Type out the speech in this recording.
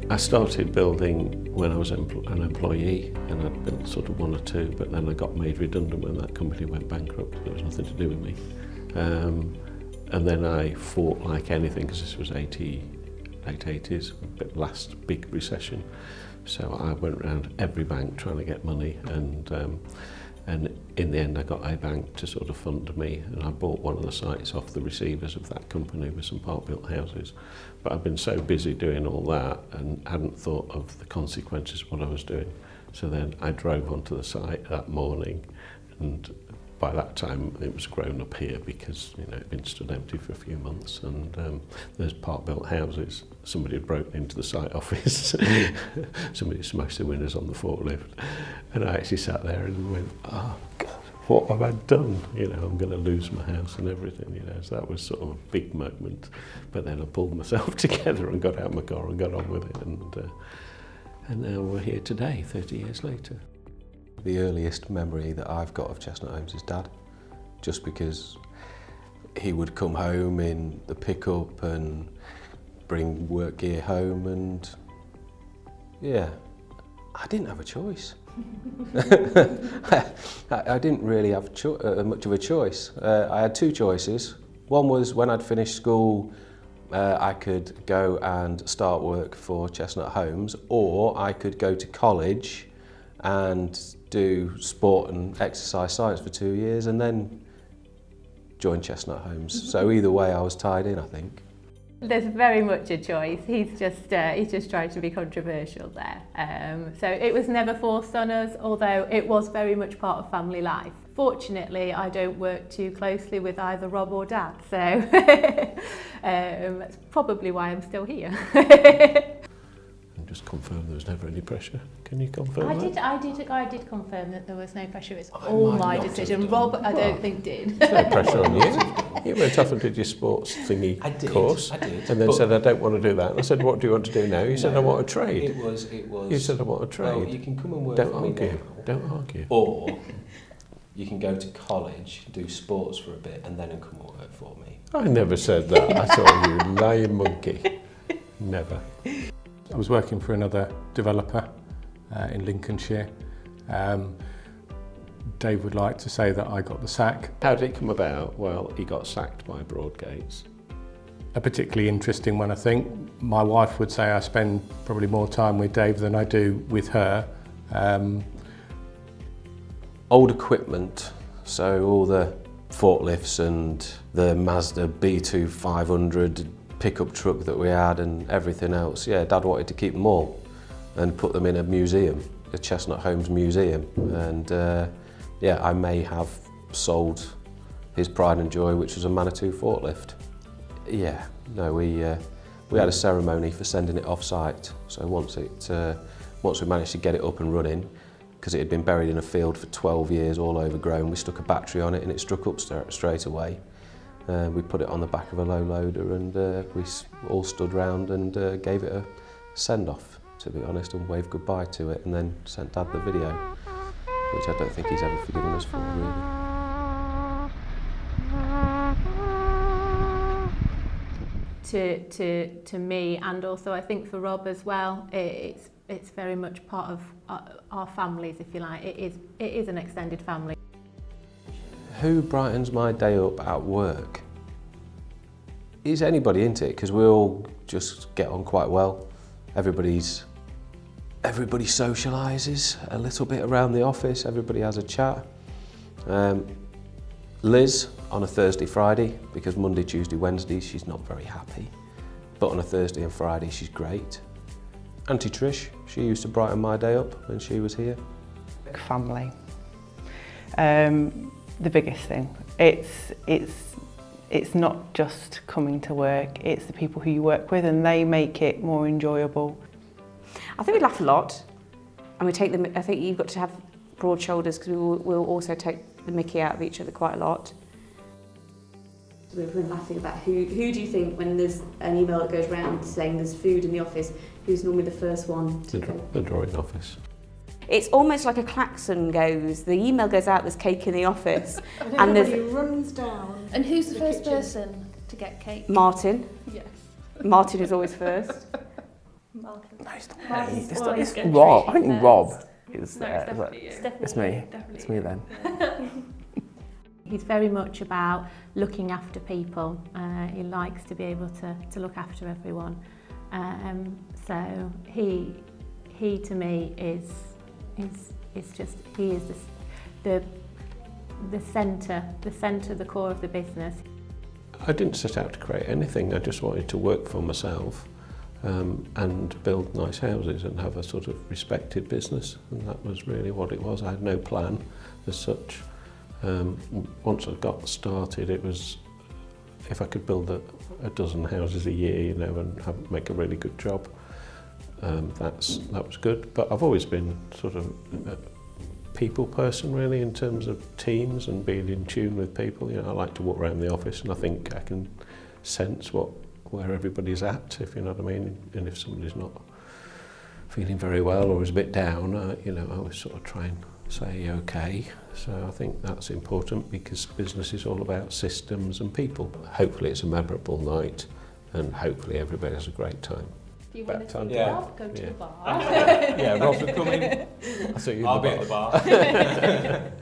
I started building when I was an employee, and I'd built sort of one or two, but then I got made redundant when that company went bankrupt. There was nothing to do with me. And then I fought like anything, because this was late 80s, but last big recession. So I went around every bank trying to get money, and in the end I got a bank to sort of fund me, and I bought one of the sites off the receivers of that company with some part-built houses. But I've been so busy doing all that and hadn't thought of the consequences of what I was doing. So then I drove onto the site that morning, and by that time it was grown up here because it'd been stood empty for a few months, and there's part-built houses. Somebody had broken into the site office. Somebody smashed the windows on the forklift, and I actually sat there and went, oh God, what have I done? I'm going to lose my house and everything. So that was sort of a big moment. But then I pulled myself together and got out my car and got on with it, and now we're here today, 30 years later. The earliest memory that I've got of Chestnut Homes is Dad, just because he would come home in the pickup and bring work gear home, and yeah, I didn't have a choice. I didn't really have much of a choice. I had two choices. One was when I'd finished school, I could go and start work for Chestnut Homes, or I could go to college and do sport and exercise science for 2 years and then join Chestnut Homes. So either way I was tied in, I think. There's very much a choice. He's just trying to be controversial there. So it was never forced on us, although it was very much part of family life. Fortunately, I don't work too closely with either Rob or Dad, so that's probably why I'm still here. Just confirm there was never any pressure. Can you confirm that? I did confirm that there was no pressure. It's all my decision. Rob, I don't think did. There's no pressure on you. You went off and did your sports thingy course. I did. And then said, I don't want to do that. And I said, what do you want to do now? You said, I want a trade. It was. You said, I want a trade. Well, you can come and work Don't for me argue. now. Don't argue. Or you can go to college, do sports for a bit, and then come and work for me. I never said that. I saw you lying monkey. Never. I was working for another developer in Lincolnshire. Dave would like to say that I got the sack. How did it come about? Well, he got sacked by Broadgates. A particularly interesting one, I think. My wife would say I spend probably more time with Dave than I do with her. Old equipment, so all the forklifts and the Mazda B2 500 pickup truck that we had and everything else. Yeah, Dad wanted to keep them all and put them in a museum, the Chestnut Homes Museum. And yeah, I may have sold his pride and joy, which was a Manitou forklift. Yeah, no, we had a ceremony for sending it off-site. So once we managed to get it up and running, because it had been buried in a field for 12 years, all overgrown, we stuck a battery on it and it struck up straight away. We put it on the back of a low loader, and we all stood round and gave it a send-off, to be honest, and waved goodbye to it, and then sent Dad the video, which I don't think he's ever forgiven us for, really. To me, and also I think for Rob as well, it's very much part of our families, if you like. It is an extended family. Who brightens my day up at work? Is anybody into it? Because we all just get on quite well. Everybody socialises a little bit around the office. Everybody has a chat. Liz on a Thursday, Friday, because Monday, Tuesday, Wednesday she's not very happy, but on a Thursday and Friday she's great. Auntie Trish, she used to brighten my day up when she was here. Family. The biggest thing. It's not just coming to work, it's the people who you work with, and they make it more enjoyable. I think we laugh a lot, and we take them. I think you've got to have broad shoulders, because we'll also take the mickey out of each other quite a lot. We've been laughing about who do you think, when there's an email that goes around saying there's food in the office, who's normally the first one to go? The drawing office. It's almost like a klaxon goes. The email goes out, there's cake in the office. and everybody runs down. And who's the first kitchen. person to get cake? Martin. Yes. Martin is always first. Malcolm. No, it's not Marcus me. is It's, always it's going Rob. I straight think first. Rob is No, it's definitely you. It's me. Definitely It's me you. then. Yeah. He's very much about looking after people. He likes to be able to look after everyone. So he to me is just, he is the centre, the core of the business. I didn't set out to create anything. I just wanted to work for myself and build nice houses and have a sort of respected business, and that was really what it was. I had no plan as such. Once I got started, it was if I could build a dozen houses a year, you know, and make a really good job. That was good. But I've always been sort of a people person, really, in terms of teams and being in tune with people. You know, I like to walk around the office, and I think I can sense where everybody's at, if you know what I mean. And if somebody's not feeling very well or is a bit down, you know, I always sort of try and say okay. So I think that's important, because business is all about systems and people. Hopefully it's a memorable night, and hopefully everybody has a great time. If you want to Yeah. go to Yeah. the bar. Yeah, Rob's coming. I thought you'd I'll be at the bar.